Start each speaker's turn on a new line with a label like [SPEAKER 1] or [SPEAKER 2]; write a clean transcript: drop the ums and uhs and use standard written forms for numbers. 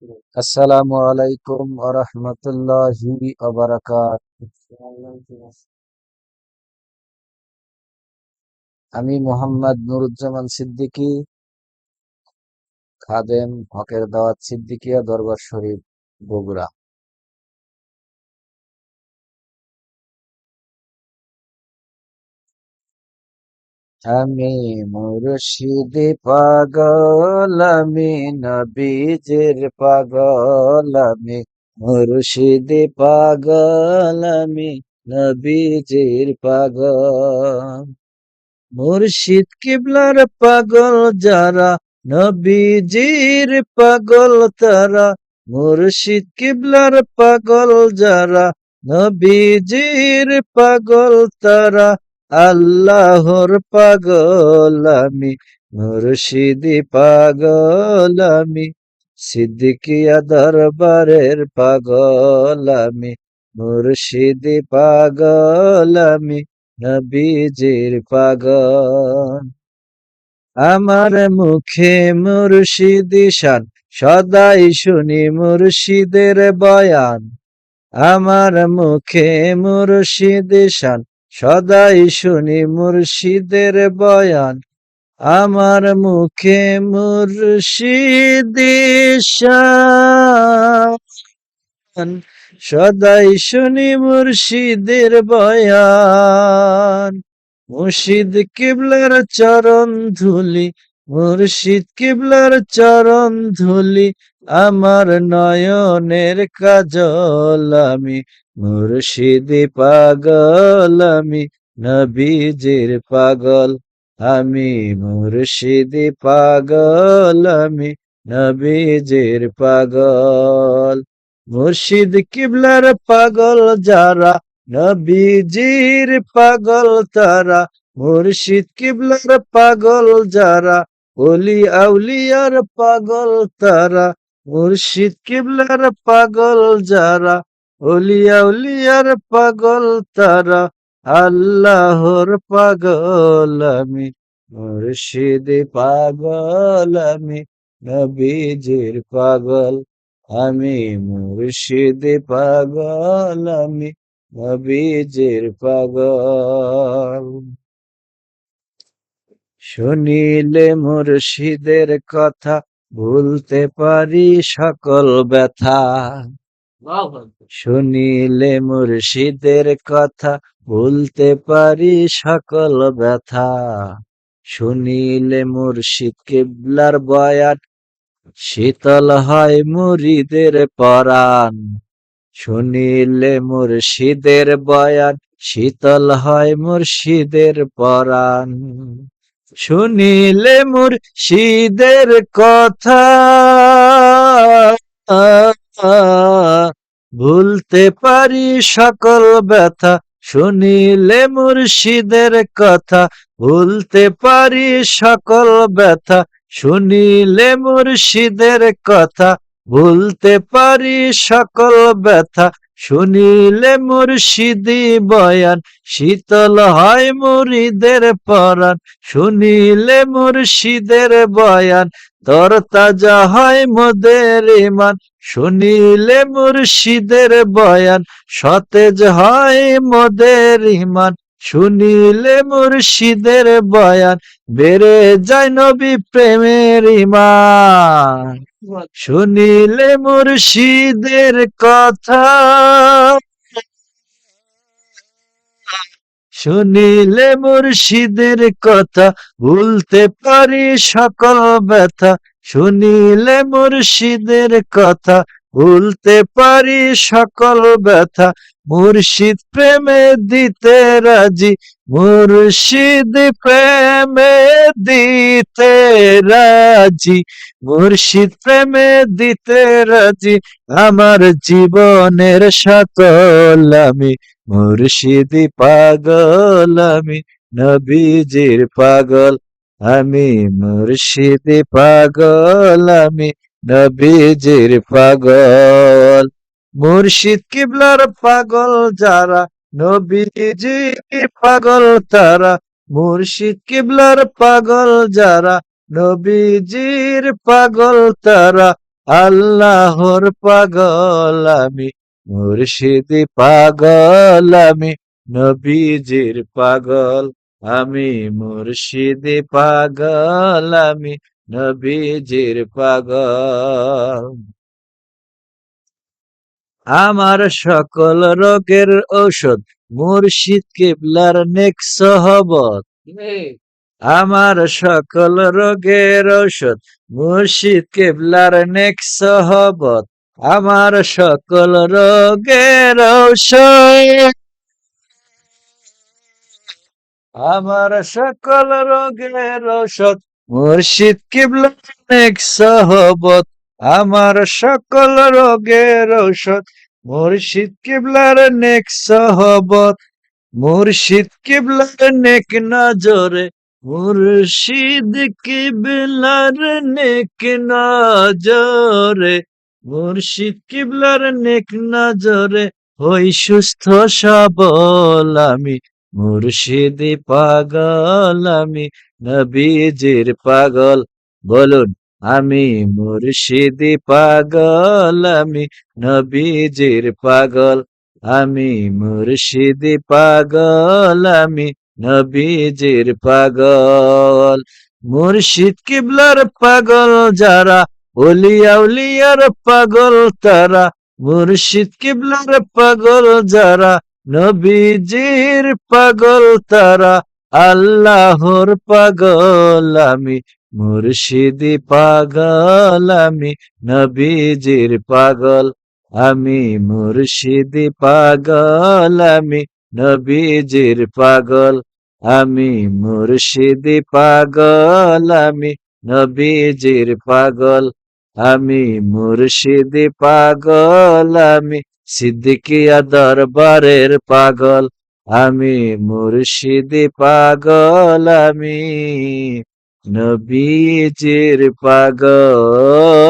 [SPEAKER 1] আসসালামু আলাইকুম ওয়া রাহমাতুল্লাহি ওয়া বারাকাতুহু। আমি মোহাম্মদ নুরুজ্জামান সিদ্দিকী, খাদেম হকের দাওয়াত সিদ্দিকিয়া দরবার শরীফ, বগুড়া। আমি মুর্শিদি পাগল, আমি নবীজির পাগল, আমি মুর্শিদি পাগল, আমি নবীজির পাগল। মুর্শিদ কিবলার পাগল যারা, নবীজির পাগল তারা। মুর্শিদ কিবলার পাগল যারা, নবীজির পাগল তারা। আল্লাহর পাগল আমি, মুর্শিদি পাগল আমি, সিদ্দিকিয়া দরবারের পাগল আমি, মুর্শিদি পাগল আমি, নবীজির পাগল। আমার মুখে মুর্শিদি শান, সদাই শুনি মুর্শিদের বয়ান। আমার মুখে মুর্শিদি শান, সদাই শুনি মুর্শিদের বয়ান। আমার মুখে মুর্শিদি শান, সদাই শুনি মুর্শিদের বয়ান। মুর্শিদ কিবলার চরণ ধুলি, মুর্শিদ কিবলার চরণ ধুলি, আমার নয়নের কাজল আমি, মুর্শিদি পাগল আমি, নবীজির পাগল আমি, মুর্শিদি পাগল আমি, নবীজির পাগল। মুর্শিদ কিবলার পাগল যারা, নবীজির পাগল তারা। মুর্শিদ কিবলার পাগল যারা, ওলি আউলিয়ার পাগল তারা। মুর্শিদ কিবলার পাগল যারা, ওলি আউলিয়ার পাগল তারা। আল্লাহর পাগল আমি, মুর্শিদ পাগল আমি, নবীজির পাগল আমি, মুর্শিদ পাগল আমি, নবীজির পাগল। শুনিলে মুর্শিদের কথা, ভুলতে পারি সকল ব্যথা। শুনিলে মুর্শিদের কথা, ভুলতে পারি সকল ব্যথা। শুনিলে মুর্শিদ কিবলার বয়ান, শীতল হয় মুরিদের পরাণ। শুনিলে মুর্শিদের বয়ান, শীতল হয় মুর্শিদের পরাণ। শুনিলে মুর্শিদের কথা, ভুলতে পারি সকল ব্যথা। শুনিলে মুর্শিদের কথা, ভুলতে পারি সকল ব্যথা। শুনিলে মুর্শিদের কথা, ভুলতে পারি সকল ব্যথা। শুনিলে মুর্শিদি বয়ান, শীতল হয় মুরিদের পরাণ। শুনিলে মুর্শিদের বয়ান, তরতাজা হয় মোদের ইমান। শুনিলে মুর্শিদের বয়ান, সতেজ হয় মোদের ইমান। শুনিলে মুর্শিদের বয়ান, বেড়ে যায় নবী প্রেমের ইমান। শুনিলে মুর্শিদের কথা, শুনিলে মুর্শিদের কথা, ভুলতে পারি সকল ব্যথা। শুনিলে মুর্শিদের কথা, ভুলতে পারি সকল ব্যথা। মুর্শিদ প্রেমে দিতে রাজি, মুর্শিদ প্রেমে দিতে রাজি, মুর্শিদ প্রেমে দিতে রাজি। আমার জীবনের সকল আমি, মুর্শিদি পাগল আমি, নবীজির পাগল আমি, মুর্শিদি পাগল আমি, নবীজির পাগল। মুর্শিদ কিবলার পাগল যারা, নবীজির পাগল তারা। মুর্শিদ কিবলার পাগল যারা, নবীজির পাগল তারা।
[SPEAKER 2] আল্লাহর পাগল আমি, মুর্শিদি পাগল আমি, নবীজির পাগল আমি, মুর্শিদি পাগল আমি, নবীজির পাগল। আমার সকল রোগের ঔষধ মুর্শিদ কিবলার নেক সহবত। আমার সকল রোগের ঔষধ মুর্শিদ কিবলার নেক সহবত। আমার সকল রোগের ঔষধ, আমার সকল রোগের ঔষধ মুর্শিদ কিবলার নেক সহবত। আমার সকল রোগের ঔষধ মুর্শিদ কিবলার নেক সহবত। মুর্শিদ কিবলার নেক নজরে, মুর্শিদ কিবলার নেক নজরে, মুর্শিদ কিবলার নেক নজরে হই সুস্থ সবল আমি, মুর্শিদি পাগল আমি, নবীজির পাগল। বলুন, আমি মুর্শিদি পাগল আমি, নবীজির পাগল। আমি মুর্শিদি পাগল আমি, নবীজির পাগল। মুর্শিদ কিবলার পাগল যারা, ওলিয়া উলিয়ার পাগল তারা। মুর্শিদ কিবলার পাগল যারা, নবীজির পাগল তারা। আল্লাহর পাগল আমি, মুর্শিদি পাগল আমি, নবীজির পাগল। আমি মুর্শিদি পাগল আমি, নবীজির পাগল। আমি মুর্শিদি পাগল আমি, নবীজির পাগল। আমি মুর্শিদি পাগল আমি, সিদ্দিকিয়া দরবারের পাগল। আমি মুর্শিদি পাগল আমি, নবীজির পাগল।